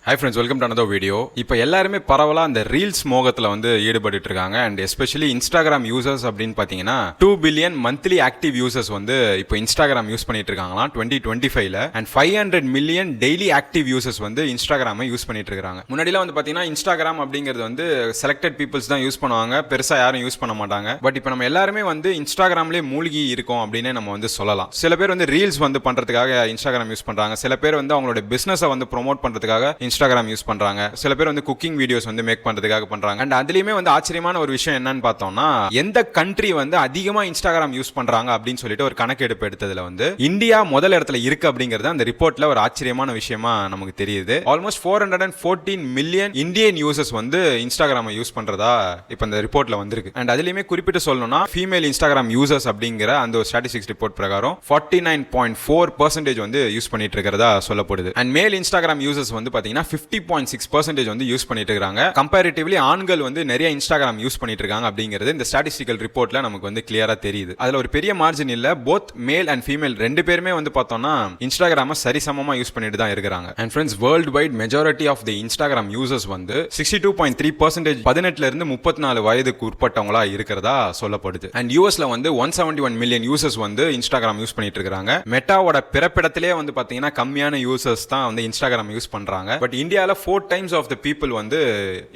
Hi friends, welcome to another video. இப்போ எல்லாருமே பரவலா அந்த ரீல்ஸ் மோகத்துல வந்து ஈடுபட்டுட்டு இருக்காங்க அண்ட் எஸ்பெஷலி இன்ஸ்டாகிராம் யூசர்ஸ் அப்படின்னு பாத்தீங்கன்னா 2 பில்லியன் மந்த்லி ஆக்டிவ் யூசர்ஸ் வந்து இப்போ இன்ஸ்டாகிராம் யூஸ் பண்ணிட்டு இருக்காங்களாம் 2025ல and 500 million daily active users வந்து இன்ஸ்டாகிராமை யூஸ் பண்ணிட்டு இருக்காங்க. முன்னாடிலாம் வந்து பாத்தீங்கன்னா இன்ஸ்டாகிராம் அப்படிங்கிறது வந்து செலக்டட் பீப்புள்ஸ் தான் யூஸ் பண்ணுவாங்க, பெருசா யாரும் யூஸ் பண்ண மாட்டாங்க. பட் இப்போ நம்ம எல்லாருமே வந்து இன்ஸ்டாகிராம்லேயே மூழ்கி இருக்கோம் அப்படின்னு நம்ம வந்து சொல்லலாம். சில பேர் வந்து ரீல்ஸ் வந்து பண்றதுக்காக இன்ஸ்டாகிராம் யூஸ் பண்றாங்க, சில பேர் வந்து அவங்களோட பிசினஸை வந்து ப்ரொமோட் பண்றதுக்காக இன்ஸ்டாகிராம் யூஸ் பண்றாங்க, சில பேர் வந்து குக்கிங் வீடியோஸ் வந்து மேக் பண்றதுக்காக பண்றாங்க. அண்ட் அதுலயுமே வந்து ஆச்சரியமான ஒரு விஷயம் என்னன்னு பார்த்தோம்னா, எந்த கண்ட்ரி வந்து அதிகமா இன்ஸ்டாகிராம் யூஸ் பண்றாங்க அப்படின்னு சொல்லிட்டு ஒரு கணக்கெடுப்பு எடுத்ததுல வந்து இந்தியா முதல் இடத்துல இருக்கு அப்படிங்கிறது அந்த ரிப்போர்ட்ல ஒரு ஆச்சரியமான விஷயமா நமக்கு தெரியுது. ஆல்மோஸ்ட் 414 மில்லியன் இந்தியன் யூசர்ஸ் வந்து இன்ஸ்டாகிராமை யூஸ் பண்றதா இப்ப இந்த ரிப்போர்ட்ல வந்திருக்கு. அண்ட் அதுலயுமே குறிப்பிட்டு சொல்லணும்னா ஃபீமேல் இன்ஸ்டாகிராம் யூசர்ஸ் அப்படிங்கிற அந்த ஒரு ஸ்டாட்டிஸ்டிக்ஸ் ரிப்போர்ட் பிரகாரம் 49.4% வந்து யூஸ் பண்ணிட்டு இருக்கிறதா சொல்லப்படுது. அண்ட் மேல் இன்ஸ்டாகிராம் யூசர்ஸ் வந்து பாத்தீங்கன்னா 50.6% வந்து யூஸ் பண்ணிட்டு இருக்காங்க. கம்பேரிட்டிவ்லி ஆண்கள் வந்து நிறைய இன்ஸ்டாகிராம் யூஸ் பண்ணிட்டு இருக்காங்க அப்படிங்கிறது இந்த ஸ்டாட்டிஸ்டிக்கல் ரிப்போர்ட்ல நமக்கு வந்து கிளியரா தெரியுது. அதுல ஒரு பெரிய மார்ஜின் இல்ல, போத் மேல் அண்ட் ஃபீமேல் ரெண்டு பேருமே வந்து பார்த்தோம்னா இன்ஸ்டாகிராம சரிசமமா யூஸ் பண்ணிட்டு தான் இருக்காங்க. And friends, world wide majority of the Instagram users வந்து 62.3% 18ல இருந்து 34 வயதுக்கு உட்பட்டவங்களா இருக்கிறதா சொல்லப்படுது. அண்ட் யூஎஸ்ல வந்து 171 மில்லியன் யூசர்ஸ் வந்து இன்ஸ்டாகிராம் யூஸ் பண்ணிட்டு இருக்காங்க. மெட்டாவோட பிறப்பிடத்திலே வந்து பாத்தீங்கன்னா கம்மியான யூசர்ஸ் தான் வந்து இன்ஸ்டாகிராம் யூஸ் பண்றாங்க. பட் இந்தியால 4 times ஆஃப் தி பீப்புள் வந்து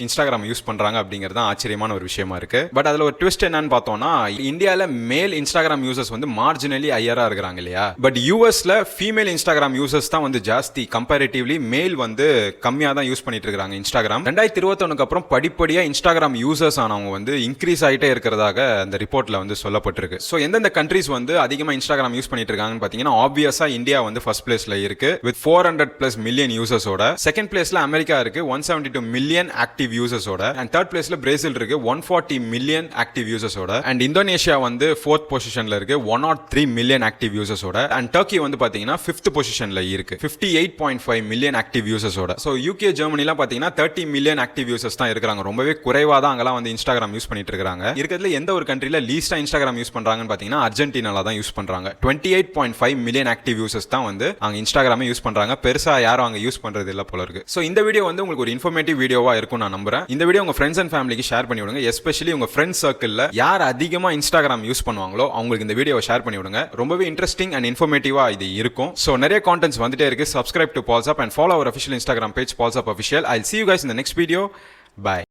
இன்ஸ்டாகிராம் யூஸ் பண்றாங்க அப்படிங்கிறது தான் ஆச்சரியமான ஒரு விஷயமா இருக்கு. பட் அதுல ஒரு ட்விஸ்ட் என்னன்னு பார்த்தோம்னா, இந்தியால மேல் இன்ஸ்டாகிராம் யூசர்ஸ் வந்து மார்ஜினலி ஹையரா இருக்காங்க இல்லையா, பட் யூஎஸ்ல ஃபீமேல் இன்ஸ்டாகிராம் யூசர்ஸ் தான் வந்து ஜாஸ்தி, கம்பேரிட்டிவ்லி மேல் வந்து கம்மியா தான் யூஸ் பண்ணிட்டு இருக்காங்க இன்ஸ்டாகிராம். 2021க்கு அப்புறம் படிப்படியா இன்ஸ்டாகிராம் யூசர்ஸ் ஆனவங்க வந்து இன்க்ரீஸ் ஆயிட்டே இருக்கிறதாக அந்த ரிப்போர்ட்ல வந்து சொல்லப்பட்டிருக்கு. ஸோ எந்தெந்த கண்ட்ரீஸ் வந்து அதிகமா இன்ஸ்டாகிராம் யூஸ் பண்ணிட்டு இருக்காங்கன்னு பாத்தீங்கன்னா, ஆப்வியஸா இந்தியா வந்து ஃபர்ஸ்ட் பிளேஸ்ல இருக்கு வித் 400+ மில்லியன் யூசர்ஸோட. செகண்ட் பிளேஸ்ல அமெரிக்கா இருக்கு 172 மில்லியன் ஆக்டிவ் யூசர்ஸோட. அண்ட் தேர்ட் பிளேஸ்ல பிரேசில் இருக்கு 140 மில்லியன் ஆக்டிவ் யூசர்ஸோட. அண்ட் இந்தோனேஷியா வந்து 4th பொசிஷன்ல இருக்கு 103 மில்லியன் ஆக்டிவ் யூசர்ஸோட. அண்ட் டர்க்கி வந்து பாத்தீங்கன்னா 5th பொசிஷன்ல இருக்கு 58.5 மில்லியன் ஆக்டிவ் யூசர்ஸோட. ஸோ யூகே ஜெர்மனிலாம் பாத்தீங்கன்னா 30 மில்லியன் ஆக்டிவ் யூசர்ஸ் தான் இருக்காங்க. ரொம்பவே குறைவா தான் அங்கெல்லாம் வந்து இன்ஸ்டாகிராம் யூஸ் பண்ணிட்டு இருக்காங்க. இருக்கிறதுல எந்த ஒரு கண்ட்ரில லீஸ்டா இன்ஸ்டாகிராம் யூஸ் பண்றாங்கன்னு பாத்தீங்கன்னா அர்ஜென்டினால தான் யூஸ் பண்றாங்க. 28.5 மில்லியன் ஆக்டிவ் யூசர்ஸ் தான் வந்து அங்க இன்ஸ்டாகிராமே யூஸ் பண்றாங்க. பெருசா யாரும் அங்க யூஸ் பண்றது இல்ல போல இருக்கு. ஸோ இந்த வீடியோ வந்து உங்களுக்கு ஒரு இன்ஃபர்மேட்டிவ் வீடியோவா இருக்கும் நான் நம்புறேன். இந்த வீடியோ உங்க ஃப்ரெண்ட்ஸ் அண்ட் ஃபேமிலிக்கு ஷேர் பண்ணி விடுங்க. எஸ்பெஷலி உங்க ஃப்ரெண்ட்ஸ் சர்க்கிள்ல யார் அதிகமா இன்ஸ்டாகிராம் யூஸ் பண்ணுவாங்களோ அவங்களுக்கு இந்த வீடியோவை ஷேர் பண்ணி விடுங்க. ரொம்பவே இன்ட்ரெஸ்டிங் அண்ட் இன்ஃபர்மேட்டிவா இது இருக்கும். ஸோ நிறைய கான்டென்ட்ஸ் வந்துட்டே இருக்கு. Subscribe to Pals Up and follow our official Instagram page Pals Up official. I will see you guys in the next video. Bye.